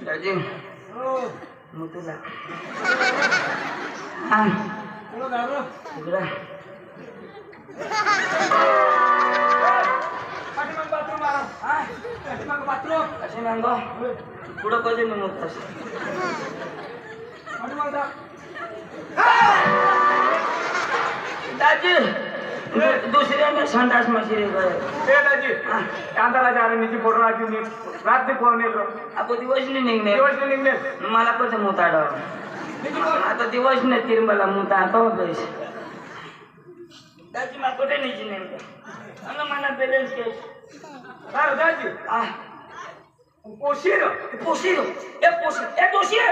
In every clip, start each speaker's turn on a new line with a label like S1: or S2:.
S1: Jadi, mutulah. Ah, udah. Kasih mangga. Udah kau jadi mengutas. दाजी दुसऱ्या में संडास machine है
S2: दाजी कांताला जा रहे नीचे फोटो आती नहीं रात में फोन नहीं लो
S1: अब दिवस नहीं निघणे मला कसं मुताड आता दिवस नाही तिरमला मुता तो बेस दाजी मला कुठे नाही नेमकं आणि मला बॅलन्स केस
S2: काय दाजी पोशीर
S1: पोशीर ए पोशीर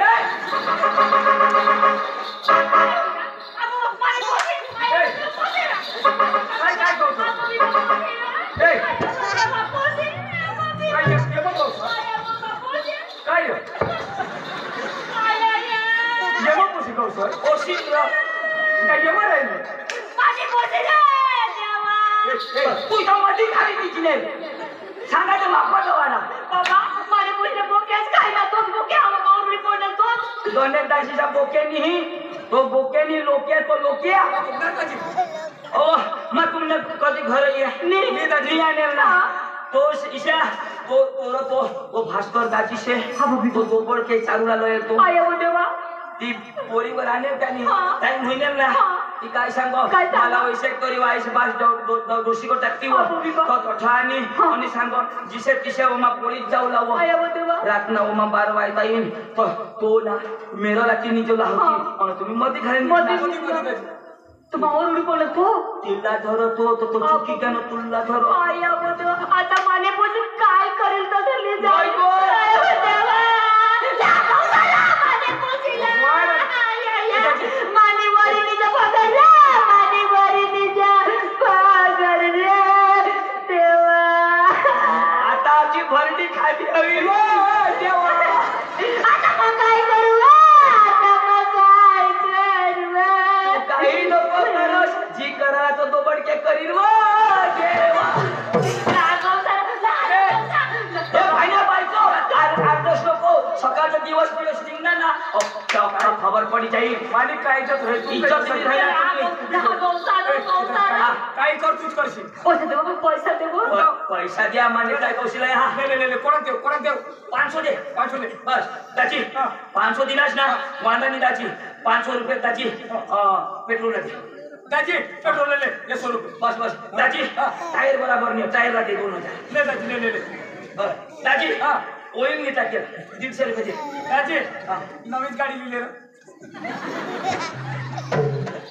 S1: तू मध्ये खाली तिची नाही सांगायचं मागवायचं वाडा
S3: बाबा माझ्या मुलीने बोक्याच खायला तोच बोक्या आवडली पडल तोच
S1: दोन्ही दाशीच्या बोक्यानी तो बोक्यानी लोक्या तो लोक्या ओ मग तुमने कधी घर नहीं आने ना तो ईशा तो भास्कर दाजी से तो दोबड़ के चारूला लोय तो
S3: आया वो देवा
S1: ती पोरीवर आणेल का नाही टाइम होईल ना ती काय सांगो मला वैसे करी वाईस बास दोषी को टक्की हो तो ठाणी आणि सांगो जिसे तिसे ओमा पोलीस जाऊ लावो
S3: आया वो देवा
S1: रात ना ओमा 12 वाजता येईन तो ना मेरा लाठी नी जो लावती आणि तुम्ही मध्ये घालून
S3: तो मावर उडी पडलं तो
S1: तिला धरतो तो चुकी का न तुला धरो
S3: आया वो देवा आता माने पोसून काय करेल तर धरली जाय
S1: बायको!
S3: आया वो देवा लागाव झाला माने पोसीला माने वरिणीचा पगार रे माने वरिणीचा पगार रे देवा
S1: आता आमची भरडी खाली हवी हो देवा
S3: आता मग काय करू आता मग काय करू
S1: काही नको करस जी करायचं तो बडके करील व देवा
S3: लागाव झाला
S1: हे भाईना बायको आदर्श नको सकाळचा दिवस निघणार ना खबर पडी जाईल
S2: मालिक काय इज्जत काय कर तूच करशील
S3: पैसा देऊ
S1: पैसा द्या म्हणजे काय कौशल आहे हा
S2: कोणा देव
S1: 500 दे बस दाची 500 दिलास ना वांदा नाही दाची 500 रुपये दाची पेट्रोल दे
S2: दाजी पेट्रोल ले 100 रुपये
S1: बस दाची टायर बराबर नाही टायर दे 2000
S2: ले दाजी ले
S1: बस दाची ओइल नाही टाकेल 150 रुपये दे
S2: दाजी नवीन गाडी लिहिली रे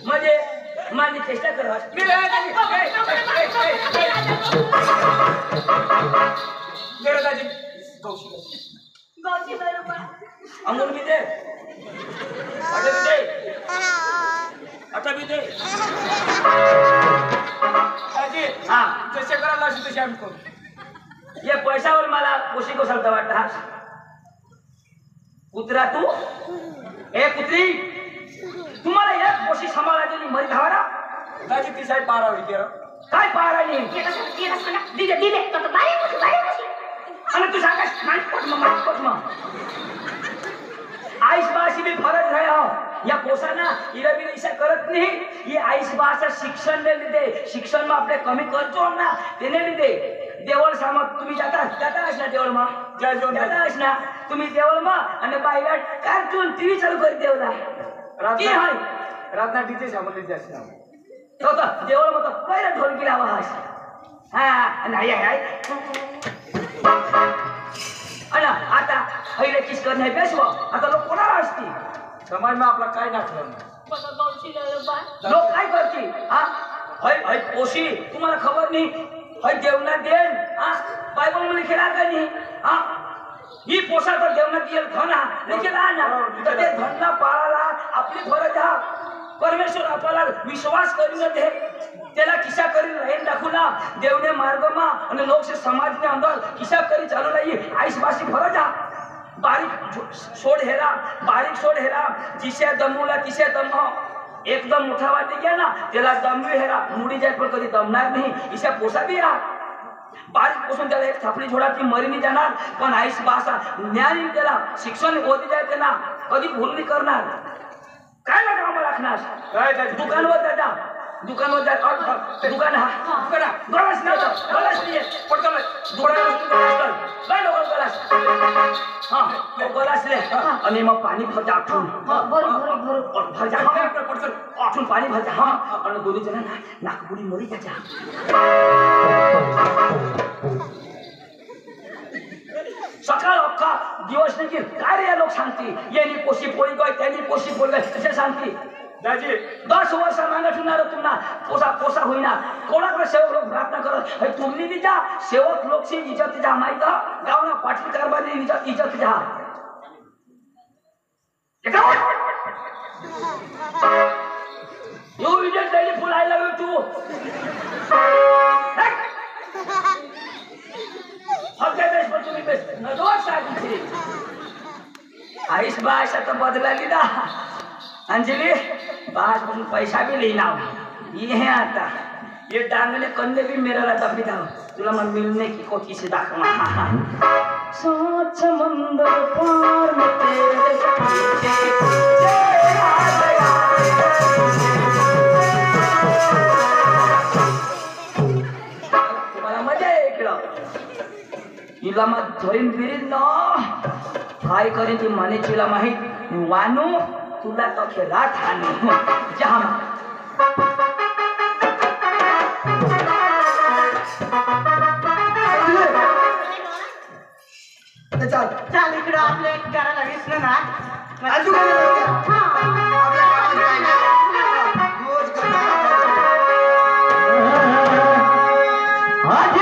S1: म्हणजे माझी चेष्टा करा
S2: दाजी
S3: गौशी बरोबर
S1: अंगूर भी दे आटा भी दे
S2: दाजी
S1: हाँ
S2: जसे करायला अशी तशी आम्ही करू
S1: ये पैशावर मला खुशी को सांगता वाटतं हा कुत्रा तू ए कुत्री तुम्हाला एक पोशी सांभाळायची मरी धावरा
S2: दाजी ती साईड 12 होईल
S1: काय पारा नाही
S3: दिले तर बाई
S1: आणि तू सांगास माणूस पटमा आईस बाशी भी फरज है हो या पोसाना इरा भी ऐसा करत नहीं ये आईस बासा शिक्षण ने लिदे शिक्षण में आपले कमी करतो ना तेने लिदे देवळ सामत तुम्ही जाता ना देवळ मा जाता ना तुम्ही देवळ मा आणि बाईला कार्टून टीव्ही चालू कर देवला की हाय
S2: रातना डीजे सामोरे जास्त
S1: तो देवळ मत पहिला ढोलकी लावा हास हा नाही आहे अना आता पहिले किस करणे बेसवा आता लोक कोणाला असती
S2: समाज में आपला काय नाचलं
S1: लोक काय करतील हा हय पोशी तुम्हाला खबर नाही हय देवना देन हा बायबल मध्ये लिखेला का नाही हा ही पोषा तर जेवणात येईल धन हा देखील हा ना तर ते धनला पाळायला आपली फरज हा परमेश्वर आपल्याला विश्वास करीन दे त्याला किशा करी राहीन दाखवू ना देवने मार्गमा आणि लोक समाजने अंदर किशा करी चालू नाही आईस बाशी फरज हा बारीक सोड हेरा बारीक सोड हेरा जिसे दमूला तिसे दम एकदम मोठा वाटी घ्या ना त्याला दमवी हेरा मुडी जाय पण कधी दमणार नाही इशा पोसा बी हा बारीक पोसून त्याला एक थापडी झोडा ती मरी नाही जाणार पण आईस बासा ज्ञान त्याला शिक्षण होती जाय त्यांना कधी भूल नाही करणार काय ना कामा राखणार दुकानवर जाता दुकानवर जाता दुकान हा गलास नाही पटकन गलास ले आणि मग पाणी भरता आठवून आठवून पाणी भरता हा आणि दोन्ही जणांना नाकपुडी मरी त्याच्या सकाळ अख्खा दिवस नाही की काय रे लोक सांगते यांनी पोशी पोळी गय त्यांनी पोशी पोळी गय कसे सांगते
S2: दाजी
S1: 10 वर्ष मागे ठेवणार तुम्हाला पोसा पोसा होईना कोणाकडे सेवक लोक प्रार्थना करत तुम्ही बी जा सेवक लोकची इज्जत जा माहित गावना पाटील कारभारी इज्जत जा you idiot lady fool I love you too तुम्ही बेस्ट नजोश आईस बास आता बदलाली ना अंजलि बास पासून पैसा भी लेना ये है आता ये डांगले कंधे भी मेरा रहता पिता तुला मन मिलने की कोशिश से दाखवा सोच समंदर पार में तेरे तुम्हाला मजा आहे हिला मग धोईन फिरीन ना काय करेन ती म्हणे तिला माहित वानू तुला तो खेळा ठाणे जहा
S4: चल
S3: चाल इकडं आपल्या एक करायला विसरू ना
S4: आजू आपल्या
S3: आज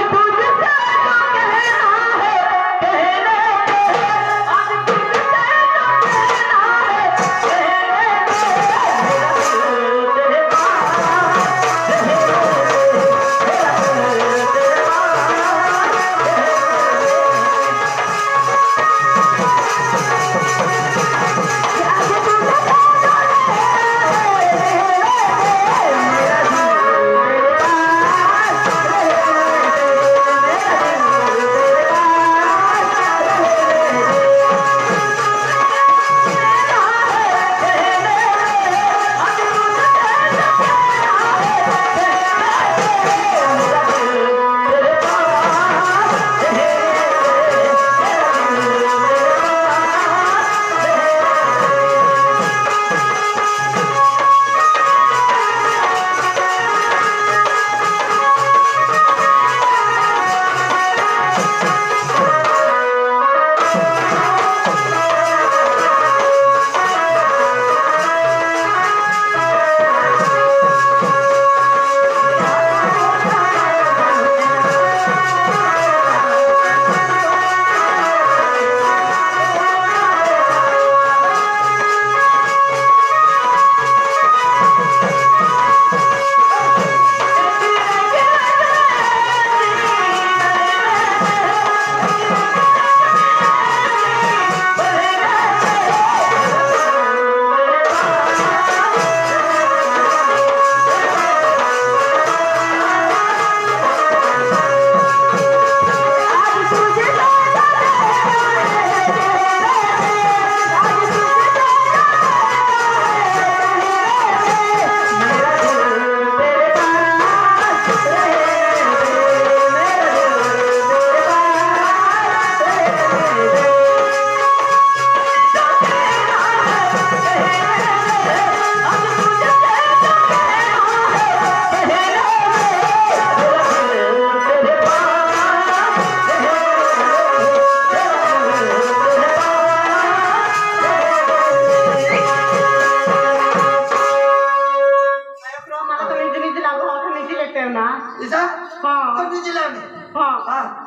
S3: तुझसे जो कहना है कहने आज तुझसे जो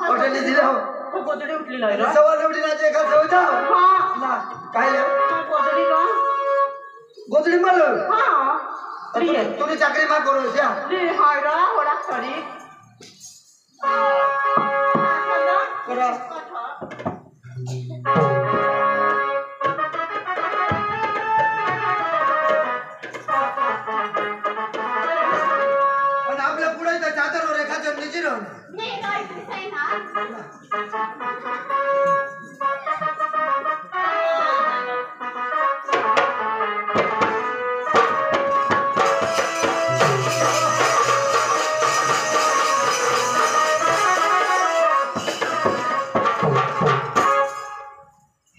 S3: कहना है
S4: दिला हो
S3: गोदडी उठली नाही रे.
S4: सवाल एवढी राजा रेखा जाऊ
S3: हा
S4: ना काय ले
S3: गोदडी ग
S4: गोदडी मला
S3: हा
S4: तुम्ही चाकरी मा करू द्या
S3: ली हाय रा होडा सरी
S4: करा आणि आपल्या पुढे त्या चादरवर रेखा जमनीची राहून
S3: नाही काय दिसय ना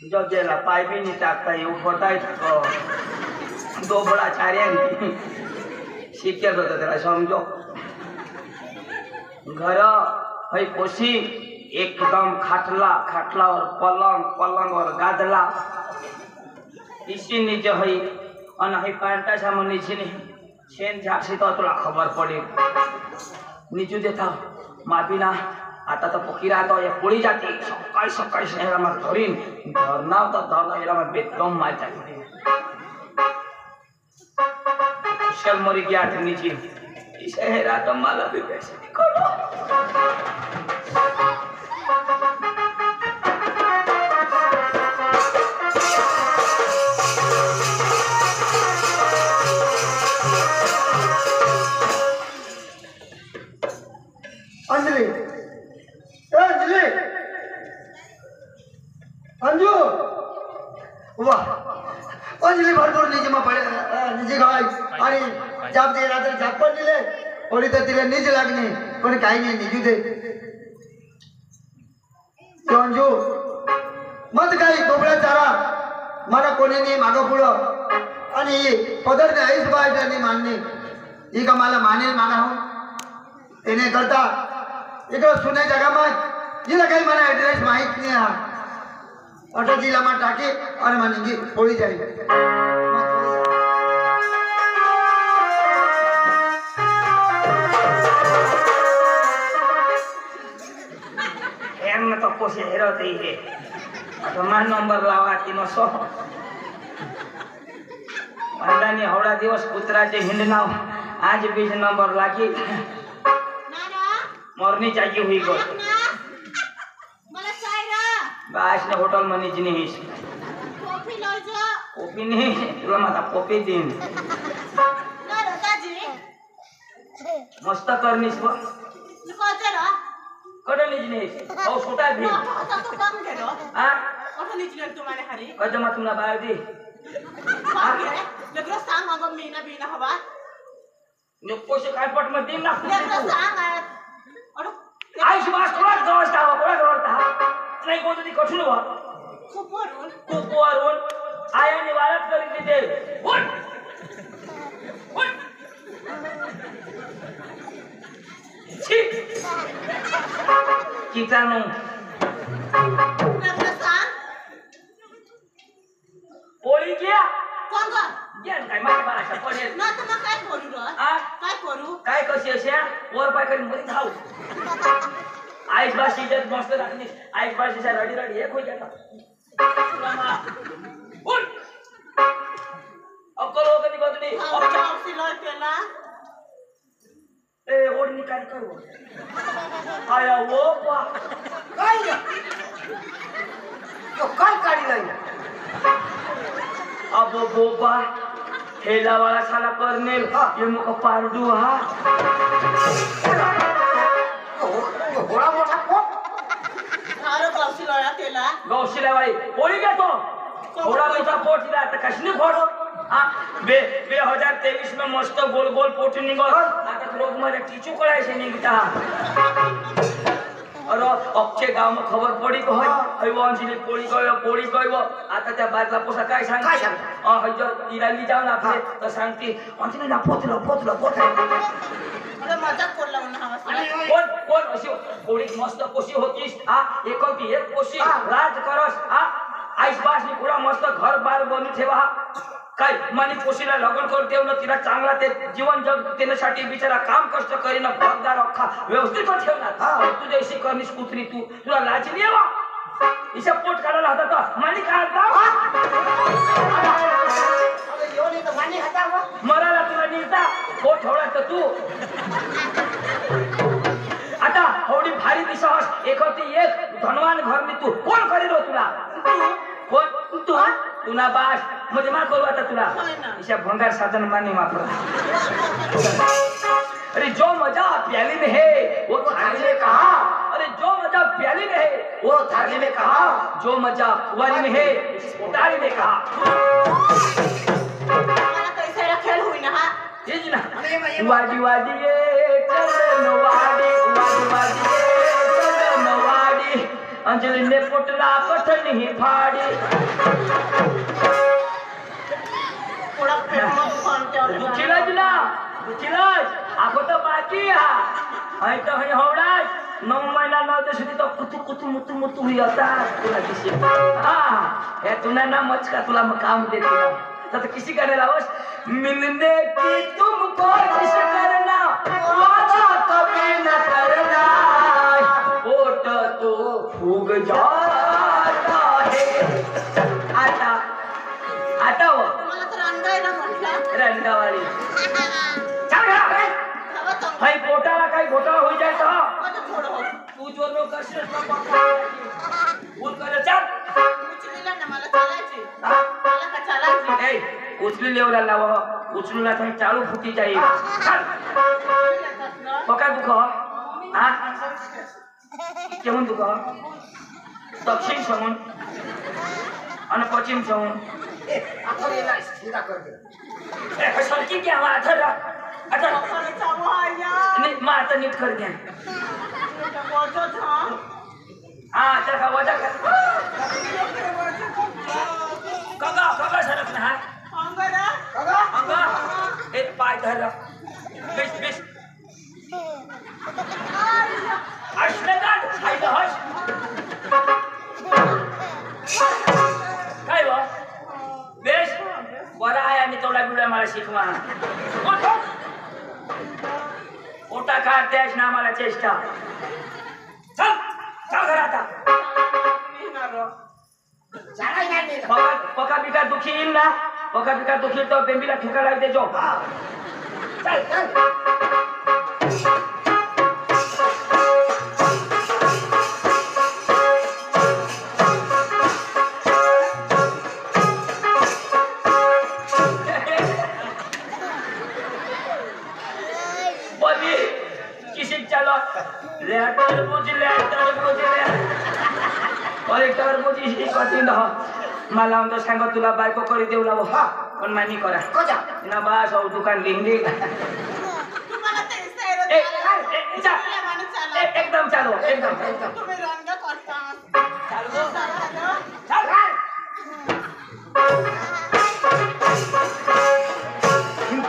S1: जो गेला पाय बी नाही टाकता येऊ पटाय दोबळा चार्यांनी शिकत होतं त्याला समजो घर हय पोशी एकदम खाटलावर पलंगवर गादला इसी नीचे हई अन हई पैंटा सामान नीचे नहीं शेन झाकसी तो तुला खबर पड़े नीचू देता माफी ना आता तो पकीरा तो ये पुड़ी जाती सकाळी शहरा में धरीन धरना तो धरना याला में बेदम मार जाती शल मरी गया थे नीचे शहरा तो माला भी पैसे निकालो
S4: अंजलि अंजलि अंजू वाह अंजलि भरपूर नीचे में पड़े नीचे गाय आणि जाप दे रात्री जाप पण दिले ओडी तर तिला नीचे लागणे पण काही नाही निजू दे तो अंजू मत काही कोबळा चारा मला कोणी नाही मागं पुढं आणि पदरने आईस बायला नाही मानणे ही का मला मानेल मागा हो तेने करता इकडं सुने जगाમાં जिला काही मला ॲड्रेस माहित नाही हा अटो जिल्हाમાં टाकी અને મને પોળી જાય
S1: એમને તો પોસે હેરો થઈ છે તમાર નંબર લાવા તેનો સો વાંદાની હવડા દિવસ કૂતરાचे हिंडनाव आज बीज नंबर लागी
S3: नाना
S1: मोरनी जागी हुई गो
S3: नाना मला चाय रा
S1: गाश ने होटल मनी जिनीस
S3: कॉफी लो जो
S1: कॉफी नहीं तुला माता कॉफी दिन
S3: ना दादाजी
S1: मस्त करनीस व
S3: नको जरा
S1: कडली जिनीस औ छोटा भी
S3: आता तो काम केलो
S1: हां
S3: आता निचले तुम्हाला हरी
S1: कजमा तुमना बाहेर दे
S3: काम केले लेकरो सांग अगं मीना बीना हवा
S1: नको से काय पट मध्ये ना
S3: लेकरो सांग अरे
S1: आईश बास थोडा जवळता नाही कोणती कठीण वा
S3: कुपोरून
S1: कुपवारून आया निवारत करी तिथे उठ उठ छी कीटाणू
S3: लेकरो सांग
S1: पोळी घ्या
S3: कोण ग
S1: घ्या काय माझ्या बाळाच्या पडेल
S3: ना तर मग काय करू रे
S1: आ?
S3: काय करू
S1: काय कशी अशा वर पाय करी मध्ये धाव आईस बाशी इज्जत मस्त राखली आईस बाशीच्या रडी एक हो जाता उठ अक्कल हो कधी बदली
S3: औषधी लो केला
S1: ए ओढणी काय करू आया वो पा
S4: काय रे तो काय काढी नाही
S1: अब बोबा हेला वाला साला करनेल ये मुख पारडू हा
S4: घोडा मोठा पोट
S3: अरे औषधी लो केला
S1: गौशिला वाली पोळी घेतो थोडा मोठा पोट दिला तर कशनी फोडो हा 2023 में मस्त गोल गोल पोट निघो आता लोक मध्ये टीचू कळायचे निघता अरे अक्षय गाव में खबर पड़ी को है हयवांशी पोळी गयो आता त्या बाजला पोसा काय सांगते हयजो इराली जाऊ ना आपले तर सांगते अंजली ना पोतलो
S3: अरे मजाक करला म्हणा हवा
S1: कोण अशी पोळी मस्त कोशी होतीस हा एकोणती एक कोशी राज करस हा आईस बासनी पुरा मस्त घर बार बनू ठेवा काय मानी कोशीला लग्न कर देव न तिला चांगला ते जीवन जग देण्यासाठी बिचारा काम कष्ट करीन पगार अख्खा व्यवस्थित ठेवणार तुझ्याशी करनीस कुत्री तुला लाज नाही वा इशा पोट काढायला होता तो माणी काढता मराला तुला निघता पोट ठेवला तर तू आता एवढी भारी दिसास एक होती एक धनवान घर मी तू कोण करील हो तुला कोण तू तुला बास म्हणजे मा करू आता तुला इशा भंगार साधन माने वापरा अरे जो मजा प्याली में है वो थाली में कहा अरे जो मजा प्याली में है वो थाली में कहा जो मजा कुंवारी में है उतारी में कहा
S3: खेळ होईना हा
S1: तेच ना वाडी वाडी ये चलन वाडी वाडी वाडी ये चलन वाडी अंजलीने पोटला कठण ही फाडी दुखीलाच ना दुखीलाच आपण तर बाकी हा हय तर हय होवडाच 9 महिना 9 दिवस तो कुतू कुतू मुतू मुतू हुई होता तुला दिसे हा हे तुला ना मचका तुला मग काम देते तो किसी का लावस मिलने की तुमको जिस करना वादा कभी न करना पोट तो फूग जाता है आता आता वो
S3: मला तर अंगायला म्हटलं
S1: रंगावाली चल घरा भाई पोटाला काही घोटाळा होई जाय तो तू जो लोक करशील ना बोल कर चल
S3: उचलीला ना मला चालायची मला का चालायची
S1: ए उचली लेवला लाव उचलू ना थांब चालू फुटी जाई चल पका दुख हा केमन दुख दक्षिण समून आणि पश्चिम समून सरकी क्या आता आता नाही मग आता नीट कर घ्या हा तर का वजा कर कगा कगा सरक ना अंगा एक पाय धर बेस बेस अश्नगाट खायला हस काय वा बेस बरा आहे आणि तेवढा बिवडा मला शिकवा ओटा काढतेस ना मला चेष्टा चल चल घर आता पका बिका दुखी येईल ना पका बिका दुखी तो बेंबीला ठुका लागते जो चल चल मला म्हणतो सांग तुला बायको करी देऊ लाव हा पण मानी करा ना बास दुकान लिंगली एकदम चालू एकदम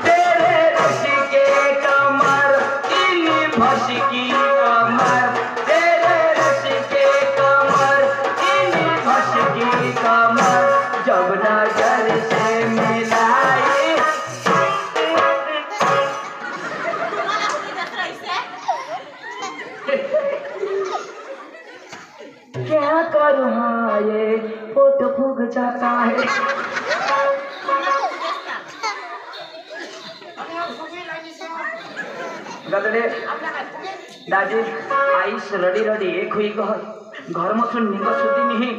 S1: तेरे रशी के कमर इनी भसी की कमर तेरे रशी के कमर इनी भसी की कमर जब नजर से मिलाई क्या करूँ हाँ ये फोटो फूक जाता है गदले दादी आईस रडी रडी एक हुई घर मथुन निग सुधी नहीं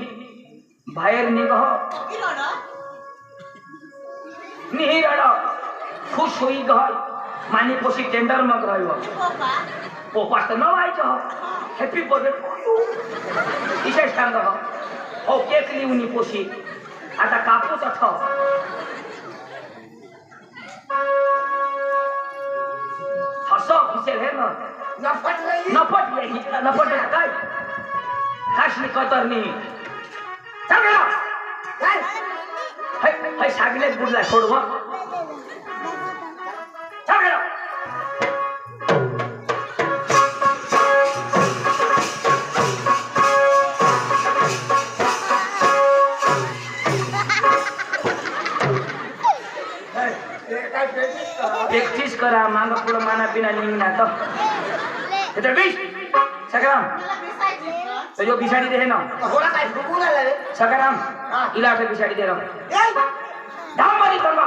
S1: बाहेर निग नहीं रड खुश हुई घर मानी पोसी टेंडर मग रहिबो पोपास त नवाइछ हैप्पी बर्थडे इसे सांग हो केक लिउनी पोसी आता कापूस अथ हस खुसेल हे न नपट हिजला नपट काय खासनी कतरनी चांगला काय हाय सागले बुडला सोडवा चांगला एकटीच करा माग पुढं माना पिना निघणार तर 20 सगळं तो जो बिसाडी दे ना
S4: होला काय फुकून आला रे
S1: सकाराम
S4: हा.
S1: इला आठे बिसाडी दे रहा
S4: ए
S1: धाम मारी तलवा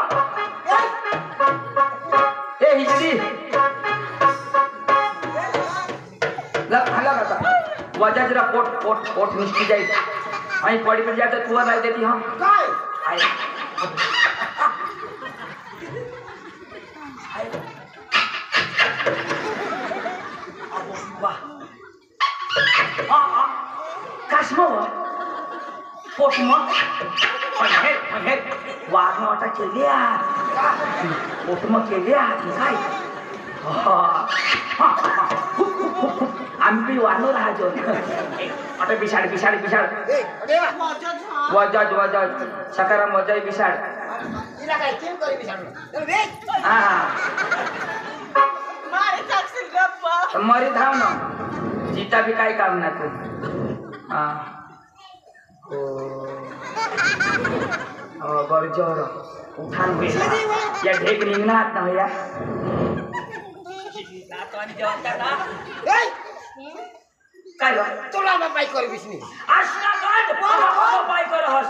S1: ए हिजडी हला करता वजा जरा पोट पोट पोट मिस्टी जाई आई पड़ी पर जाते तू लाई देती हां
S4: काय
S1: आए वाह काश्मो पोट मग पण हे वाघ मोठा केल्या पोट मग केल्या काय आम्ही वाढलो राहायचो आता बिसाड बिसाड बिसाड
S4: ए देवा
S1: वजाज वजाज सकाराम वजाय बिसाड
S4: इला काय केम करी बिसाडू रे
S1: हा
S3: मारे टाकशील गप्पा
S1: मरी धाव ना जीता भी काय काम ना तू हा हो बरजोर उठान बेला या ढेक निघणार ना या
S4: ए
S1: काय लो
S4: तुला बाई करी बिसनी
S1: आशना काढ बाबा पाय करहस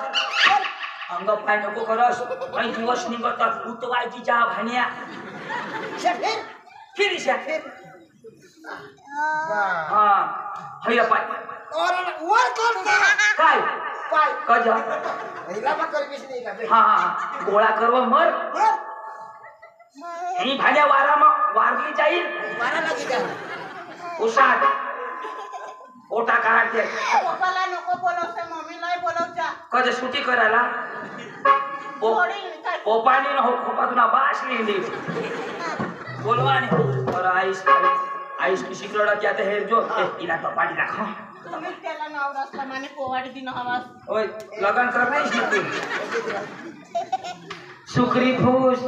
S1: अंग पाय नको करस काही दिवस निघतात उतवायची चहा भाण्या
S4: शेफेर
S1: फिरिशा हा हैया पाय
S4: और वर कर
S1: काय
S4: पाय
S1: कजा
S4: इला बा करी बिसनी का बे
S1: हा हा गोळा करव मर ही भाण्या वाराમાં वारली जाईल
S4: मारा लागी का
S1: उसाट ओटा काढते
S3: पप्पाला नको बोलवते मम्मीला बोलवचा
S1: कज सुटी करायला पोपानी न हो खोपातून बाश निघली बोलवानी और आईस आईस की शिकलड़ा क्या ते हेर जो इला तो पानी रखो
S3: तुम्ही त्याला नाव रस्ता माने पोवाडी दिन हवास
S1: ओए लगन करना ही सुखरी फूस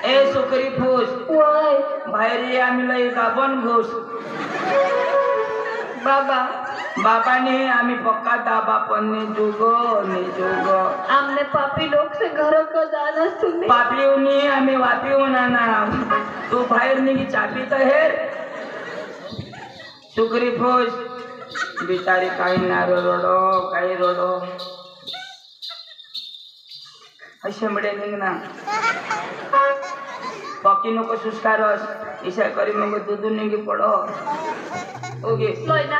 S1: ए सुखरी फूस
S3: वय
S1: बाहेर ये आम्ही लई गाबन घुस
S3: बाबा
S1: बाबाने आम्ही पक्का दाबा पण ने जुगो
S3: आमने पापी लोग से घर को जाना सुने
S1: पापीवनी आम्ही वापीवना ना तू बाहेर निघी चापी तर हेर सुखरी फूस बिचारी काही ना रोडो काही रोडो असे मडे निघना पक्की नको सुस्कारस ईशा करी मग दूध निघी पडो ओके
S3: लोयना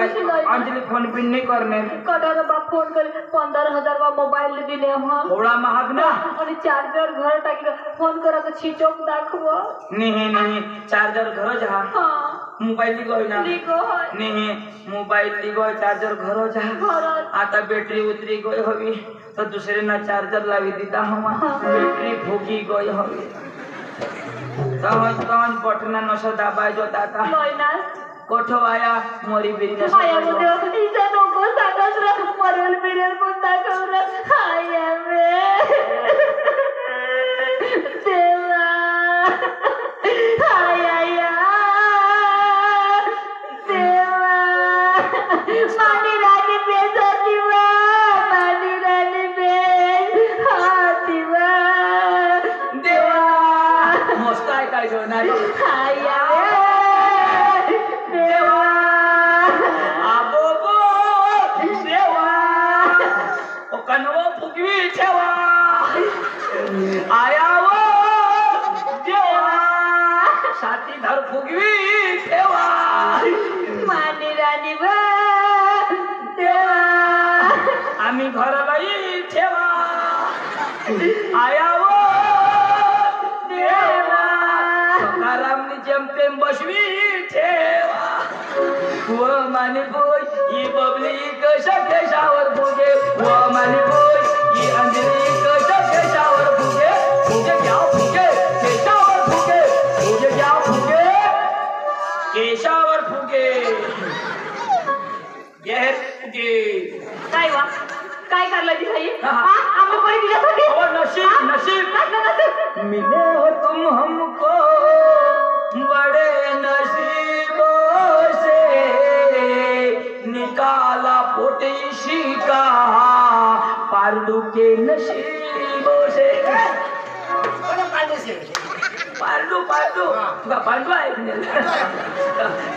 S1: अंजली फोन पिन नहीं करने
S3: कटार बाप फोन कर 15,000 बा मोबाइल दिले हम
S1: थोड़ा महाग ना
S3: आणि चार्जर घर टाकी फोन करा तो छिचोक दाखव
S1: नहीं चार्जर घर जा
S3: हां
S1: मोबाईल लिगोय ना
S3: लिगो
S1: नहीं मोबाईल लिगोय चार्जर घर जा
S3: घरात
S1: आता बैटरी उतरी गई हवी तो दूसरे ना चार्जर लावी दीता हम बैटरी फूकी गई हवी तहन बटना नशा दबाई जो ताता
S3: लोयना
S1: कोठो आया मोरी बिजनेस
S3: हाया मुझे इसे नको सांगत रे मरेल पण दाखव रे हाया रे देवा हाया या देवा मानी रानी बेसतीवा मानी रानी बेस हातीवा
S1: देवा मस्त आहे काय जो नाही
S3: हाया
S1: कनवो फुगवी ठेवा आया वो देवा साथीदार फुगवी ठेवा
S3: मानी राणी देवा
S1: आम्ही घरालाही ठेवा आया वो देवा सकारामनी जेमतेम बसवी ठेवा व माने बोय ही बबली कशा केशावर फुगे व माने बोय ही अंजली कशा केशावर फुगे फुगे क्या फुगे केशावर फुगे फुगे क्या फुगे केशावर फुगे गैर फुगे
S3: काय वा काय करला जी भाई
S1: हा, हा.
S3: हां आम्ही कोणी दिल्यासाठी
S1: और नसीब नसीब मिले हो तुम हमको बड़े नसीबों से निकाला पोटेशी का पारडू के नसीबों से
S4: कोण पाडले से
S1: पारडू तुका पारडू आहे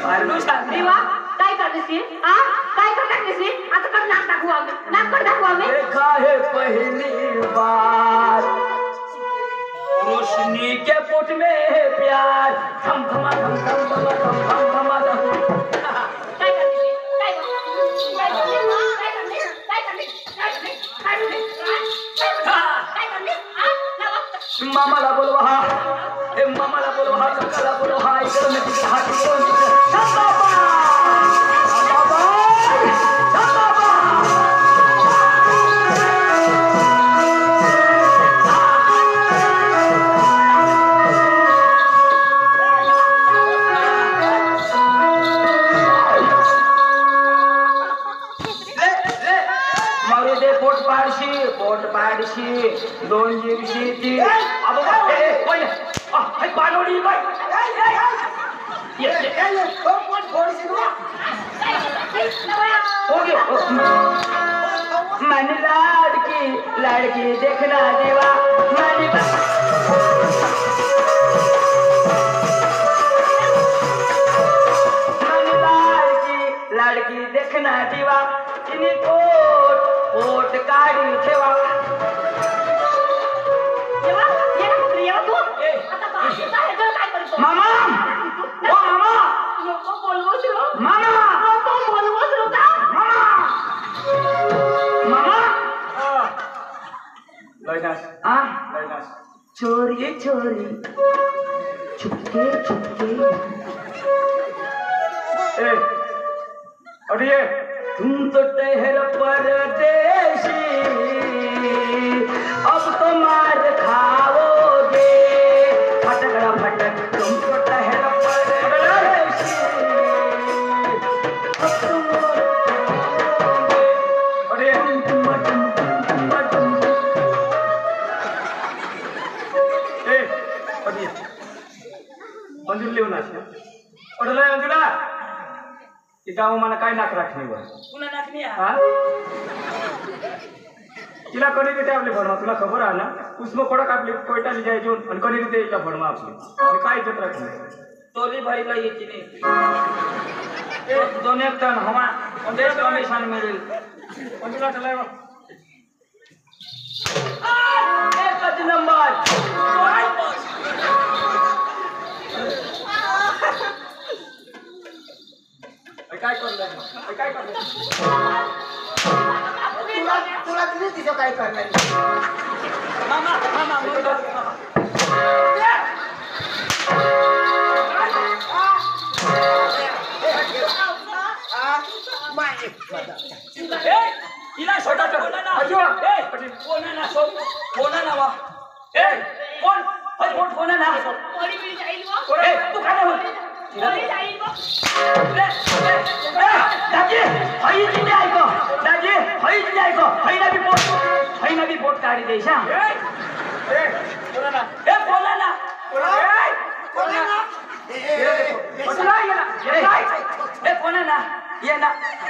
S1: पारडू सांगते
S3: देवा काय करतेसी आ काय करतेसी आता कर नाक दाखवू आम्ही नाक कर दाखवू आम्ही
S1: देखा है पहली बार रोशनी के पुट में है प्यार थम थमा थम थम थमा थम थम थमा
S3: काय करतेसी काय करतेसी काय करतेसी
S1: मामाला बोलवा हा मामाला बोलवा हा काकाला बोलवा हा इकडे मी तिकडे हा तिकडे मी पोट पाडशी दोन जीवशी ती पाणोडी बाय मन लाडकी देखना देवा लाडकी देखना देवा तिने पोट काढी ठेवा मामा ओ मामा मामा चोरी चोरी छुपके छुपके तुम तो ठहर परदेसी अब तो मार खाओगे फटकड़ा फटक तुम तो ठहर परदेसी अब तुम
S2: अंजुला गाव मला काय नाक राखणी
S1: पुन्हा नाकनी
S2: तिला कधी देते आपली फळमा तुला खबर आहे ना उस्म कडक आपली कोयटाली जायची आणि कधी देते तिला फळमा आपली आणि काय इज्जत राखली
S1: तोली भरीला येते नाही दोन एक टन हवा देश कमिशन मिळेल
S2: अंजुला चला
S1: एकच नंबर
S2: काय करणार काय करणार
S4: तुला दिली तिचं काय करणार
S1: मामा मामा इला छोटा कोणा नावा कोण कोणा ना तू काय दाजी हई तिने ऐको दाजी हई तिने ऐको हईना बी पोट काढी देश हा बोला ना कोणा ना ये ना